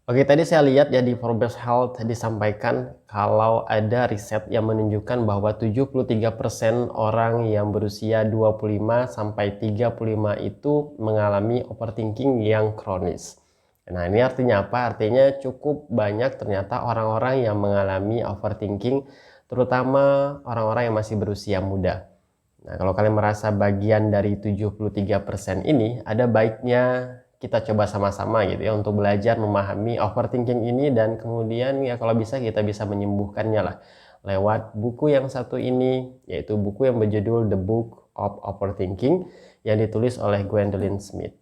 Oke, tadi saya lihat ya di Forbes Health disampaikan kalau ada riset yang menunjukkan bahwa 73% orang yang berusia 25 sampai 35 itu mengalami overthinking yang kronis. Nah, ini artinya apa? Artinya cukup banyak ternyata orang-orang yang mengalami overthinking, terutama orang-orang yang masih berusia muda. Nah, kalau kalian merasa bagian dari 73% ini, ada baiknya kita coba sama-sama gitu ya untuk belajar memahami overthinking ini, dan kemudian ya kalau bisa kita bisa menyembuhkannya lah lewat buku yang satu ini, yaitu buku yang berjudul The Book of Overthinking yang ditulis oleh Gwendolyn Smith.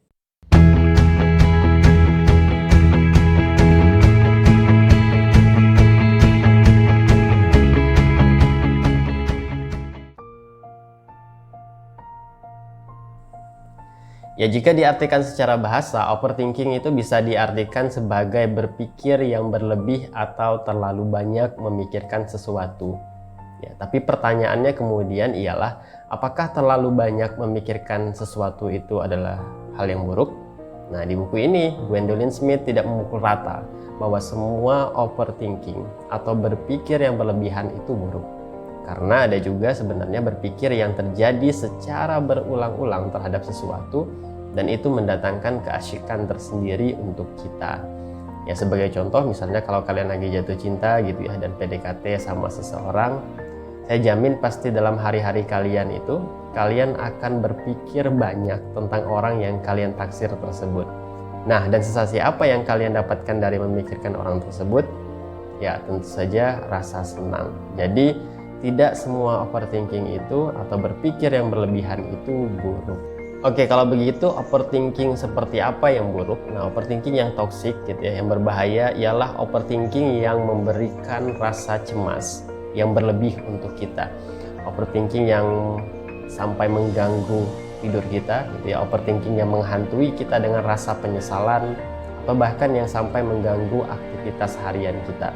Ya, jika diartikan secara bahasa, overthinking itu bisa diartikan sebagai berpikir yang berlebih atau terlalu banyak memikirkan sesuatu. Ya, tapi pertanyaannya kemudian ialah, apakah terlalu banyak memikirkan sesuatu itu adalah hal yang buruk? Nah, di buku ini, Gwendolyn Smith tidak memukul rata bahwa semua overthinking atau berpikir yang berlebihan itu buruk. Karena ada juga sebenarnya berpikir yang terjadi secara berulang-ulang terhadap sesuatu, dan itu mendatangkan keasyikan tersendiri untuk kita. Ya, sebagai contoh misalnya kalau kalian lagi jatuh cinta gitu ya dan PDKT sama seseorang, saya jamin pasti dalam hari-hari kalian itu kalian akan berpikir banyak tentang orang yang kalian taksir tersebut. Nah, dan sensasi apa yang kalian dapatkan dari memikirkan orang tersebut? Ya, tentu saja rasa senang. Jadi tidak semua overthinking itu atau berpikir yang berlebihan itu buruk. Oke, kalau begitu overthinking seperti apa yang buruk? Nah, overthinking yang toksik gitu ya, yang berbahaya ialah overthinking yang memberikan rasa cemas yang berlebih untuk kita. Overthinking yang sampai mengganggu tidur kita gitu ya, overthinking yang menghantui kita dengan rasa penyesalan, atau bahkan yang sampai mengganggu aktivitas harian kita.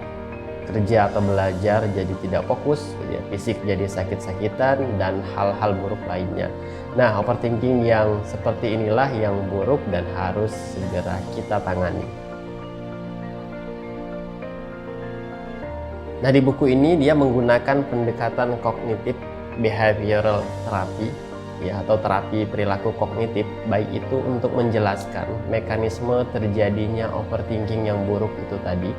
Kerja atau belajar jadi tidak fokus, ya, fisik jadi sakit-sakitan, dan hal-hal buruk lainnya. Nah, overthinking yang seperti inilah yang buruk dan harus segera kita tangani. Nah, di buku ini dia menggunakan pendekatan kognitif behavioral therapy, ya, atau terapi perilaku kognitif, baik itu untuk menjelaskan mekanisme terjadinya overthinking yang buruk itu tadi.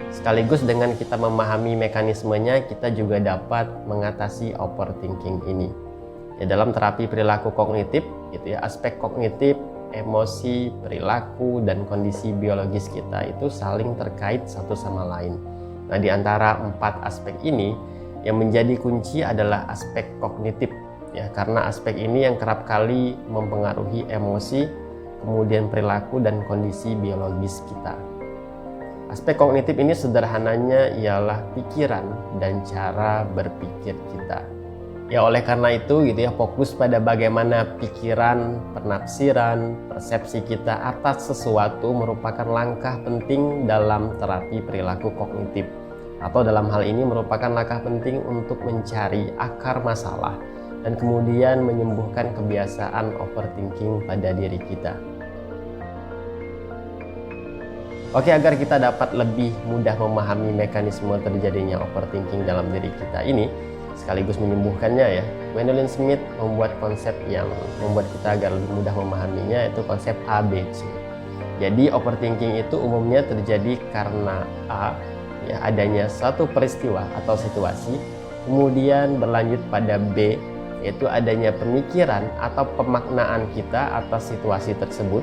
Sekaligus dengan kita memahami mekanismenya, kita juga dapat mengatasi overthinking ini. Ya, dalam terapi perilaku kognitif, gitu ya, aspek kognitif, emosi, perilaku, dan kondisi biologis kita itu saling terkait satu sama lain. Nah, di antara 4 aspek ini, yang menjadi kunci adalah aspek kognitif, ya, karena aspek ini yang kerap kali mempengaruhi emosi, kemudian perilaku, dan kondisi biologis kita. Aspek kognitif ini sederhananya ialah pikiran dan cara berpikir kita. Ya, oleh karena itu gitu ya, fokus pada bagaimana pikiran, penafsiran, persepsi kita atas sesuatu merupakan langkah penting dalam terapi perilaku kognitif. Atau dalam hal ini merupakan langkah penting untuk mencari akar masalah dan kemudian menyembuhkan kebiasaan overthinking pada diri kita. Oke, agar kita dapat lebih mudah memahami mekanisme terjadinya overthinking dalam diri kita ini, sekaligus menyembuhkannya ya, Gwendolyn Smith membuat konsep yang membuat kita agar lebih mudah memahaminya, yaitu konsep ABC. Jadi overthinking itu umumnya terjadi karena A, ya, adanya satu peristiwa atau situasi, kemudian berlanjut pada B, yaitu adanya pemikiran atau pemaknaan kita atas situasi tersebut,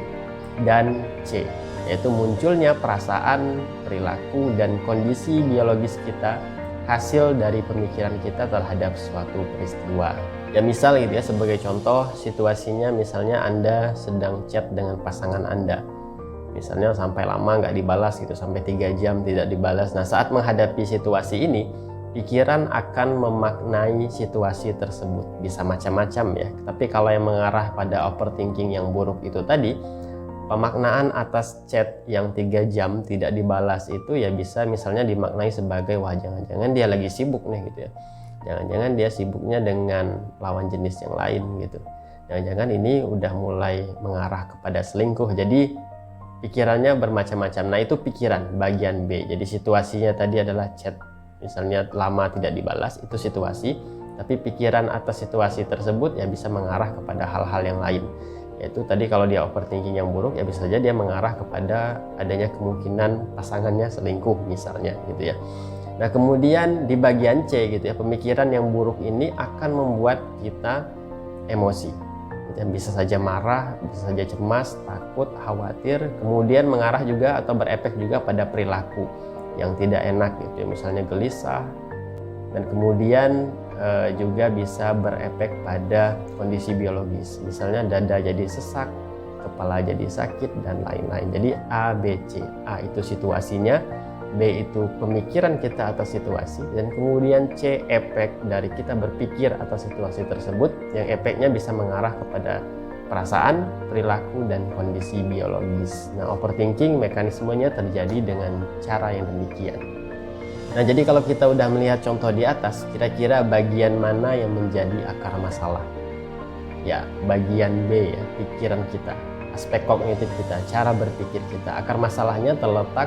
dan C, yaitu munculnya perasaan, perilaku, dan kondisi biologis kita hasil dari pemikiran kita terhadap suatu peristiwa. Ya, misal gitu ya, sebagai contoh situasinya, misalnya Anda sedang chat dengan pasangan Anda, misalnya sampai lama nggak dibalas gitu, sampai 3 jam tidak dibalas. Nah, saat menghadapi situasi ini, pikiran akan memaknai situasi tersebut, bisa macam-macam ya. Tapi kalau yang mengarah pada overthinking yang buruk itu tadi, pemaknaan atas chat yang 3 jam tidak dibalas itu ya bisa misalnya dimaknai sebagai, wah, jangan-jangan dia lagi sibuk nih gitu ya. Jangan-jangan dia sibuknya dengan lawan jenis yang lain gitu. Jangan-jangan ini udah mulai mengarah kepada selingkuh. Jadi pikirannya bermacam-macam. Nah itu pikiran bagian B. Jadi situasinya tadi adalah chat, misalnya lama tidak dibalas, itu situasi. Tapi pikiran atas situasi tersebut ya bisa mengarah kepada hal-hal yang lain. Yaitu tadi kalau dia overthinking yang buruk ya bisa saja dia mengarah kepada adanya kemungkinan pasangannya selingkuh misalnya gitu ya. Nah kemudian di bagian C gitu ya, pemikiran yang buruk ini akan membuat kita emosi. Yang bisa saja marah, bisa saja cemas, takut, khawatir, kemudian mengarah juga atau berefek juga pada perilaku yang tidak enak gitu ya, misalnya gelisah, dan kemudian juga bisa berefek pada kondisi biologis, misalnya dada jadi sesak, kepala jadi sakit, dan lain-lain. Jadi A, B, C. A itu situasinya, B itu pemikiran kita atas situasi, dan kemudian C efek dari kita berpikir atas situasi tersebut yang efeknya bisa mengarah kepada perasaan, perilaku, dan kondisi biologis. Nah, overthinking mekanismenya terjadi dengan cara yang demikian. Nah, jadi kalau kita udah melihat contoh di atas, kira-kira bagian mana yang menjadi akar masalah? Ya, bagian B ya, pikiran kita, aspek kognitif kita, cara berpikir kita. Akar masalahnya terletak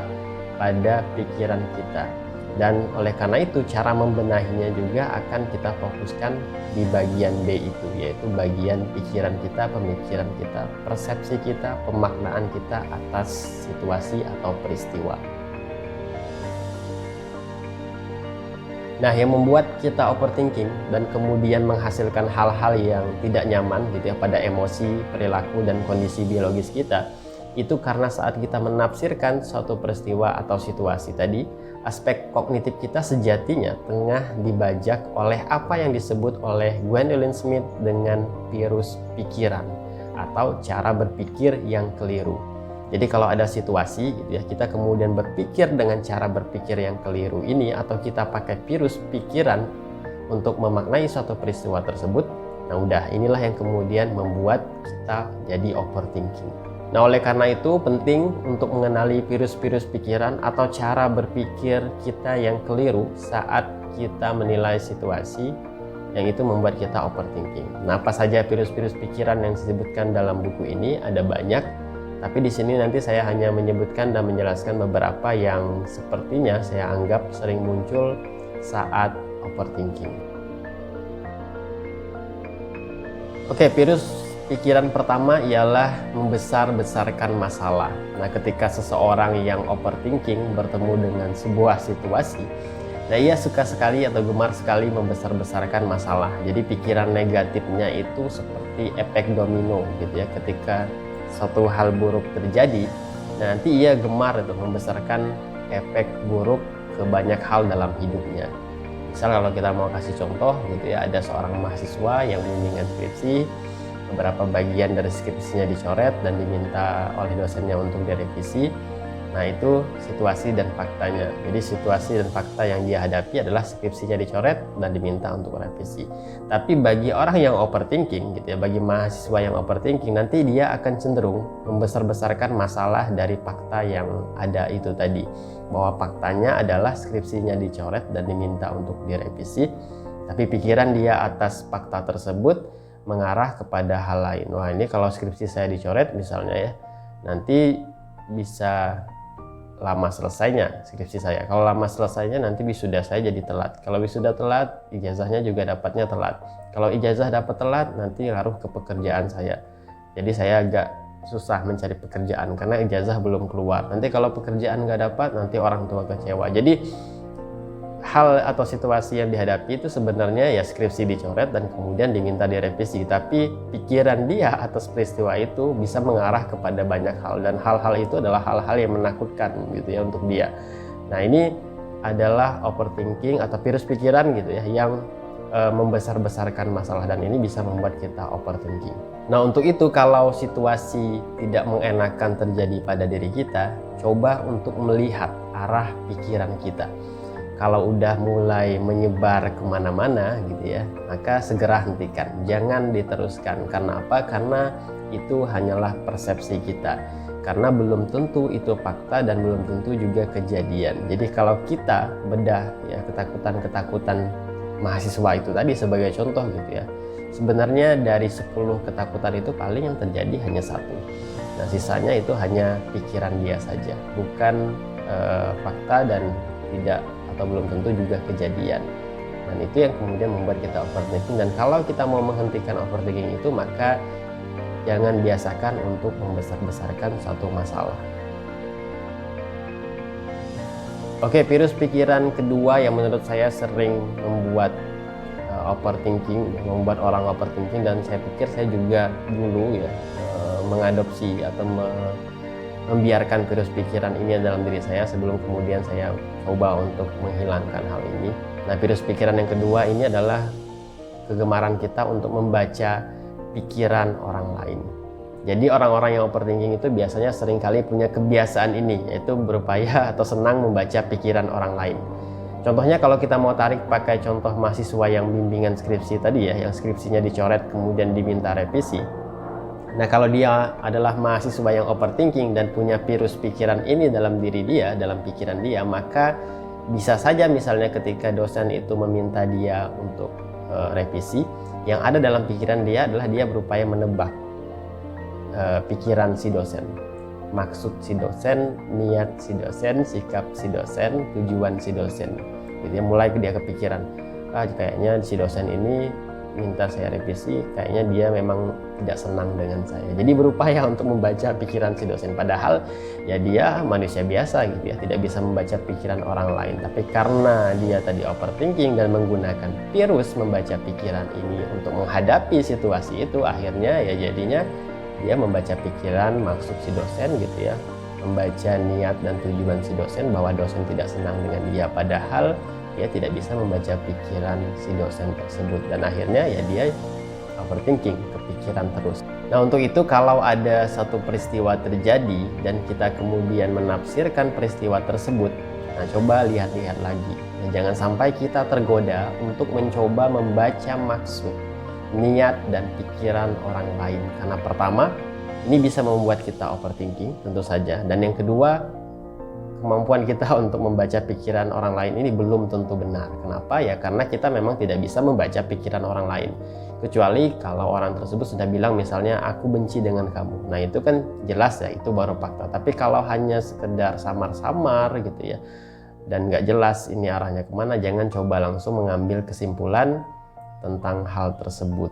pada pikiran kita. Dan oleh karena itu cara membenahinya juga akan kita fokuskan di bagian B itu, yaitu bagian pikiran kita, pemikiran kita, persepsi kita, pemaknaan kita atas situasi atau peristiwa. Nah, yang membuat kita overthinking dan kemudian menghasilkan hal-hal yang tidak nyaman gitu ya pada emosi, perilaku, dan kondisi biologis kita, itu karena saat kita menafsirkan suatu peristiwa atau situasi tadi, aspek kognitif kita sejatinya tengah dibajak oleh apa yang disebut oleh Gwendolyn Smith dengan virus pikiran atau cara berpikir yang keliru. Jadi kalau ada situasi gitu ya, kita kemudian berpikir dengan cara berpikir yang keliru ini, atau kita pakai virus pikiran untuk memaknai suatu peristiwa tersebut, nah udah inilah yang kemudian membuat kita jadi overthinking. Nah oleh karena itu penting untuk mengenali virus-virus pikiran atau cara berpikir kita yang keliru saat kita menilai situasi yang itu membuat kita overthinking. Nah apa saja virus-virus pikiran yang disebutkan dalam buku ini? Ada banyak. Tapi di sini nanti saya hanya menyebutkan dan menjelaskan beberapa yang sepertinya saya anggap sering muncul saat overthinking. Oke, virus pikiran pertama ialah membesar-besarkan masalah. Nah, ketika seseorang yang overthinking bertemu dengan sebuah situasi, nah ia suka sekali atau gemar sekali membesar-besarkan masalah. Jadi pikiran negatifnya itu seperti efek domino gitu ya, ketika satu hal buruk terjadi, nanti ia gemar itu membesarkan efek buruk ke banyak hal dalam hidupnya. Misal kalau kita mau kasih contoh gitu ya, ada seorang mahasiswa yang membimbing skripsi, beberapa bagian dari skripsinya dicoret dan diminta oleh dosennya untuk direvisi. Nah itu situasi dan faktanya. Jadi situasi dan fakta yang dia hadapi adalah skripsinya dicoret dan diminta untuk revisi. Tapi bagi orang yang overthinking gitu ya, bagi mahasiswa yang overthinking, nanti dia akan cenderung membesar-besarkan masalah dari fakta yang ada itu tadi. Bahwa faktanya adalah skripsinya dicoret dan diminta untuk direvisi. Tapi pikiran dia atas fakta tersebut mengarah kepada hal lain. Wah ini kalau skripsi saya dicoret misalnya ya, nanti bisa lama selesainya skripsi saya. Kalau lama selesainya nanti wisuda saya jadi telat. Kalau wisuda telat, ijazahnya juga dapatnya telat. Kalau ijazah dapat telat, nanti ngaruh ke pekerjaan saya. Jadi saya agak susah mencari pekerjaan karena ijazah belum keluar. Nanti kalau pekerjaan nggak dapat, nanti orang tua kecewa. Jadi hal atau situasi yang dihadapi itu sebenarnya ya skripsi dicoret dan kemudian diminta direvisi, tapi pikiran dia atas peristiwa itu bisa mengarah kepada banyak hal, dan hal-hal itu adalah hal-hal yang menakutkan gitu ya untuk dia. Nah ini adalah overthinking atau virus pikiran gitu ya, yang membesar-besarkan masalah, dan ini bisa membuat kita overthinking. Nah untuk itu kalau situasi tidak mengenakan terjadi pada diri kita, coba untuk melihat arah pikiran kita. Kalau udah mulai menyebar kemana-mana gitu ya, maka segera hentikan, jangan diteruskan. Karena apa? Karena itu hanyalah persepsi kita, karena belum tentu itu fakta dan belum tentu juga kejadian. Jadi kalau kita bedah ya ketakutan-ketakutan mahasiswa itu tadi sebagai contoh gitu ya, sebenarnya dari 10 ketakutan itu paling yang terjadi hanya satu. Nah, sisanya itu hanya pikiran dia saja, bukan fakta dan tidak atau belum tentu juga kejadian. Dan itu yang kemudian membuat kita overthinking. Dan kalau kita mau menghentikan overthinking itu, maka jangan biasakan untuk membesar-besarkan suatu masalah. Oke, virus pikiran kedua yang menurut saya sering membuat overthinking, membuat orang overthinking, dan saya pikir saya juga dulu ya mengadopsi atau membiarkan virus pikiran ini dalam diri saya sebelum kemudian saya coba untuk menghilangkan hal ini. Nah, virus pikiran yang kedua ini adalah kegemaran kita untuk membaca pikiran orang lain. Jadi orang-orang yang overthinking itu biasanya seringkali punya kebiasaan ini, yaitu berupaya atau senang membaca pikiran orang lain. Contohnya kalau kita mau tarik pakai contoh mahasiswa yang bimbingan skripsi tadi ya, yang skripsinya dicoret kemudian diminta revisi. Nah, kalau dia adalah mahasiswa yang overthinking dan punya virus pikiran ini dalam diri dia, dalam pikiran dia, maka bisa saja misalnya ketika dosen itu meminta dia untuk revisi, yang ada dalam pikiran dia adalah dia berupaya menebak pikiran si dosen, maksud si dosen, niat si dosen, sikap si dosen, tujuan si dosen. Jadi mulai dia kepikiran, kayaknya si dosen ini minta saya revisi, kayaknya dia memang tidak senang dengan saya. Jadi berupaya untuk membaca pikiran si dosen, padahal ya dia manusia biasa gitu ya, tidak bisa membaca pikiran orang lain. Tapi karena dia tadi overthinking dan menggunakan virus membaca pikiran ini untuk menghadapi situasi itu, akhirnya ya jadinya dia membaca pikiran maksud si dosen gitu ya, membaca niat dan tujuan si dosen bahwa dosen tidak senang dengan dia, padahal dia tidak bisa membaca pikiran si dosen tersebut, dan akhirnya ya dia overthinking, kepikiran terus. Nah, untuk itu kalau ada satu peristiwa terjadi dan kita kemudian menafsirkan peristiwa tersebut, nah coba lihat-lihat lagi. Nah, jangan sampai kita tergoda untuk mencoba membaca maksud, niat, dan pikiran orang lain. Karena pertama, ini bisa membuat kita overthinking tentu saja, dan yang kedua, kemampuan kita untuk membaca pikiran orang lain ini belum tentu benar. Kenapa? Ya karena kita memang tidak bisa membaca pikiran orang lain. Kecuali kalau orang tersebut sudah bilang misalnya aku benci dengan kamu. Nah, itu kan jelas ya, itu baru fakta. Tapi kalau hanya sekedar samar-samar gitu ya, dan nggak jelas ini arahnya kemana, jangan coba langsung mengambil kesimpulan tentang hal tersebut.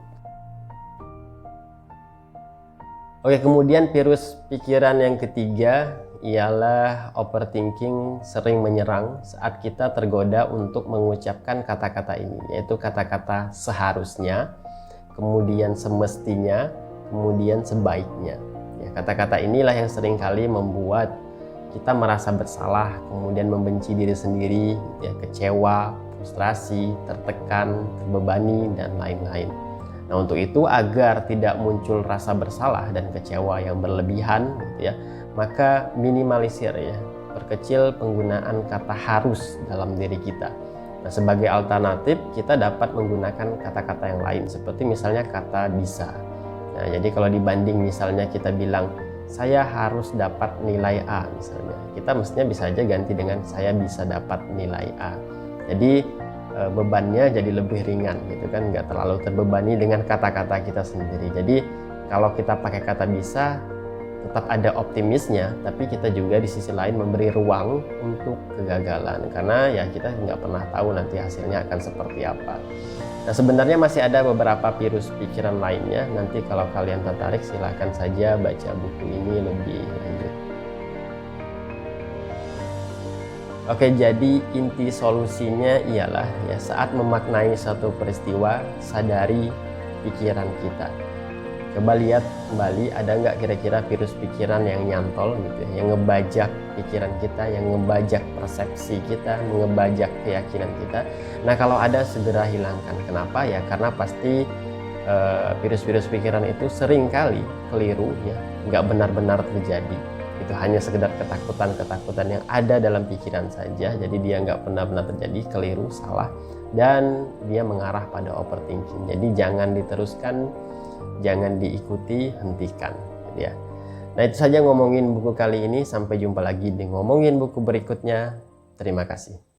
Oke, kemudian virus pikiran yang ketiga ialah overthinking sering menyerang saat kita tergoda untuk mengucapkan kata-kata ini, yaitu kata-kata seharusnya, kemudian semestinya, kemudian sebaiknya. Ya, kata-kata inilah yang seringkali membuat kita merasa bersalah, kemudian membenci diri sendiri, ya, kecewa, frustrasi, tertekan, terbebani, dan lain-lain. Nah, untuk itu agar tidak muncul rasa bersalah dan kecewa yang berlebihan gitu ya, maka minimalisir ya, perkecil penggunaan kata harus dalam diri kita. Nah, sebagai alternatif kita dapat menggunakan kata-kata yang lain seperti misalnya kata bisa. Nah, jadi kalau dibanding misalnya kita bilang saya harus dapat nilai A misalnya, kita mestinya bisa aja ganti dengan saya bisa dapat nilai A. Jadi bebannya jadi lebih ringan gitu kan, nggak terlalu terbebani dengan kata-kata kita sendiri. Jadi kalau kita pakai kata bisa, tetap ada optimisnya, tapi kita juga di sisi lain memberi ruang untuk kegagalan, karena ya kita nggak pernah tahu nanti hasilnya akan seperti apa. Nah, sebenarnya masih ada beberapa virus pikiran lainnya. Nanti kalau kalian tertarik silahkan saja baca buku ini lebih lanjut. Oke, jadi inti solusinya ialah ya saat memaknai satu peristiwa, sadari pikiran kita. Coba lihat kembali ada nggak kira-kira virus pikiran yang nyantol gitu ya, yang ngebajak pikiran kita, yang ngebajak persepsi kita, ngebajak keyakinan kita. Nah, kalau ada segera hilangkan. Kenapa? Ya karena pasti virus-virus pikiran itu sering kali keliru ya, nggak benar-benar terjadi. Itu hanya sekedar ketakutan-ketakutan yang ada dalam pikiran saja. Jadi dia nggak benar-benar terjadi, keliru, salah, dan dia mengarah pada overthinking. Jadi jangan diteruskan, jangan diikuti, hentikan ya. Nah, itu saja ngomongin buku kali ini. Sampai jumpa lagi di ngomongin buku berikutnya. Terima kasih.